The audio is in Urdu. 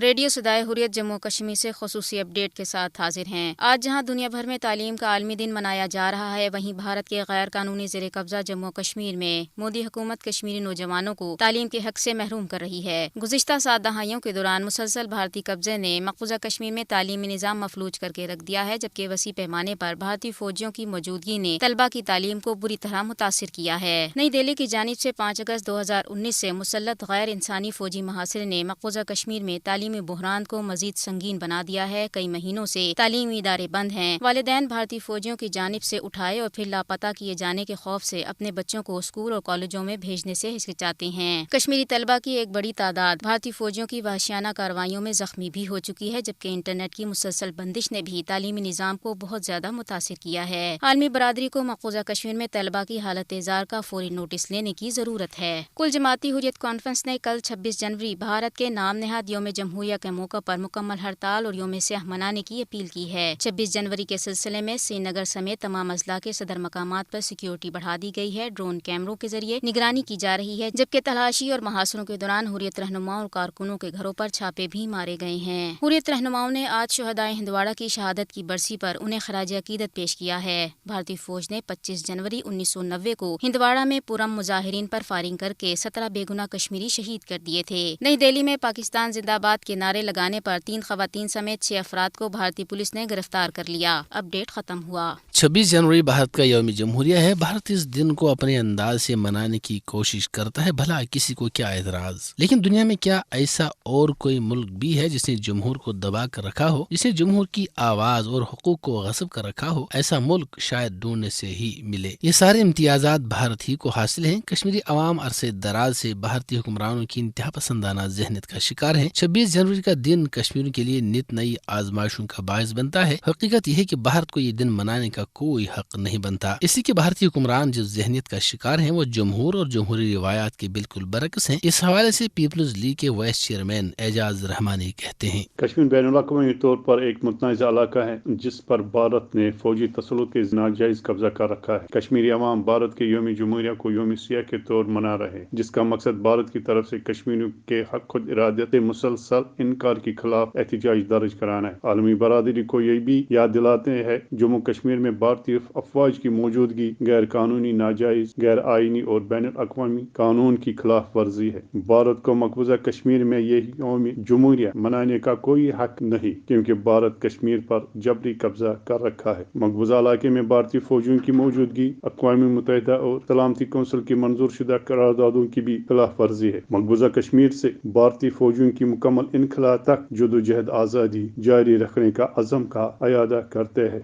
ریڈیو صدائے حریت جموں کشمیر سے خصوصی اپڈیٹ کے ساتھ حاضر ہیں۔ آج جہاں دنیا بھر میں تعلیم کا عالمی دن منایا جا رہا ہے، وہیں بھارت کے غیر قانونی زیر قبضہ جموں کشمیر میں مودی حکومت کشمیری نوجوانوں کو تعلیم کے حق سے محروم کر رہی ہے۔ گزشتہ 7 دہائیوں کے دوران مسلسل بھارتی قبضے نے مقبوضہ کشمیر میں تعلیمی نظام مفلوج کر کے رکھ دیا ہے، جبکہ وسیع پیمانے پر بھارتی فوجیوں کی موجودگی نے طلبہ کی تعلیم کو بری طرح متاثر کیا ہے۔ نئی دہلی کی جانب سے 5 اگست 2019 سے مسلط غیر انسانی فوجی محاصرے نے مقبوضہ کشمیر میں تعلیمی بحران کو مزید سنگین بنا دیا ہے۔ کئی مہینوں سے تعلیمی ادارے بند ہیں۔ والدین بھارتی فوجیوں کی جانب سے اٹھائے اور پھر لاپتہ کیے جانے کے خوف سے اپنے بچوں کو اسکول اور کالجوں میں بھیجنے سے ہچکچاتے ہیں۔ کشمیری طلبہ کی ایک بڑی تعداد بھارتی فوجیوں کی وحشیانہ کارروائیوں میں زخمی بھی ہو چکی ہے، جبکہ انٹرنیٹ کی مسلسل بندش نے بھی تعلیمی نظام کو بہت زیادہ متاثر کیا ہے۔ عالمی برادری کو مقبوضہ کشمیر میں طلبہ کی حالت زار کا فوری نوٹس لینے کی ضرورت ہے۔ کل جماعتی حریت کانفرنس نے کل 26 جنوری بھارت کے نام نہاد یوم جمہوریہ کے موقع پر مکمل ہڑتال اور یوم سیاہ منانے کی اپیل کی ہے۔ 26 جنوری کے سلسلے میں سری نگر سمیت تمام اضلاع کے صدر مقامات پر سیکیورٹی بڑھا دی گئی ہے۔ ڈرون کیمروں کے ذریعے نگرانی کی جا رہی ہے، جبکہ تلاشی اور محاصروں کے دوران حریت رہنماؤں اور کارکنوں کے گھروں پر چھاپے بھی مارے گئے ہیں۔ حریت رہنماؤں نے آج شہدائے ہندواڑہ کی شہادت کی برسی پر انہیں خراج عقیدت پیش کیا ہے۔ بھارتی فوج نے 25 جنوری 1990 کو ہندواڑہ میں پرامن مظاہرین پر فائرنگ کر کے 17 بے گناہ کشمیری شہید کر دیے تھے۔ نئی دہلی میں پاکستان زندہ باد کے نعرے لگانے پر 3 خواتین سمیت 6 افراد کو بھارتی پولیس نے گرفتار کر لیا۔ اپڈیٹ ختم ہوا۔ 26 جنوری بھارت کا یوم جمہوریہ ہے۔ بھارت اس دن کو اپنے انداز سے منانے کی کوشش کرتا ہے، بھلا کسی کو کیا اعتراض؟ لیکن دنیا میں کیا ایسا اور کوئی ملک بھی ہے جس نے جمہور کو دبا کر رکھا ہو، جس نے جمہور کی آواز اور حقوق کو غصب کر رکھا ہو؟ ایسا ملک شاید ڈھونڈنے سے ہی ملے۔ یہ سارے امتیازات بھارت ہی کو حاصل ہیں۔ کشمیری عوام عرصے دراز سے بھارتی حکمرانوں کی انتہا پسندانہ ذہنیت کا شکار ہے۔ 26 جنوری کا دن کشمیریوں کے لیے نت نئی آزمائشوں کا باعث بنتا ہے۔ حقیقت یہ ہے کہ بھارت کو یہ دن منانے کا کوئی حق نہیں بنتا، اس لیے کہ بھارتی حکمران جس ذہنیت کا شکار ہیں وہ جمہور اور جمہوری روایات کے بالکل برعکس ہیں۔ اس حوالے سے پیپلز لیگ کے وائس چیئرمین اعجاز رحمانی کہتے ہیں، کشمیر بین الاقوامی طور پر ایک متنازع علاقہ ہے جس پر بھارت نے فوجی تسلط کے ناجائز قبضہ کر رکھا ہے۔ کشمیری عوام بھارت کے یوم جمہوریہ کو یوم سیاہ کے طور منا رہے، جس کا مقصد بھارت کی طرف سے کشمیریوں کے حق خود ارادیت سے مسلسل انکار کے خلاف احتجاج درج کرانا ہے۔ عالمی برادری کو یہ بھی یاد دلاتے ہیں جموں کشمیر میں بھارتی افواج کی موجودگی غیر قانونی، ناجائز، غیر آئینی اور بین الاقوامی قانون کی خلاف ورزی ہے۔ بھارت کو مقبوضہ کشمیر میں یہ یوم جمہوریہ منانے کا کوئی حق نہیں، کیونکہ بھارت کشمیر پر جبری قبضہ کر رکھا ہے۔ مقبوضہ علاقے میں بھارتی فوجیوں کی موجودگی اقوام متحدہ اور سلامتی کونسل کی منظور شدہ قراردادوں کی بھی خلاف ورزی ہے۔ مقبوضہ کشمیر سے بھارتی فوجیوں کی مکمل انخلا تک جدوجہد آزادی جاری رکھنے کا عزم کا اعادہ کرتے ہیں۔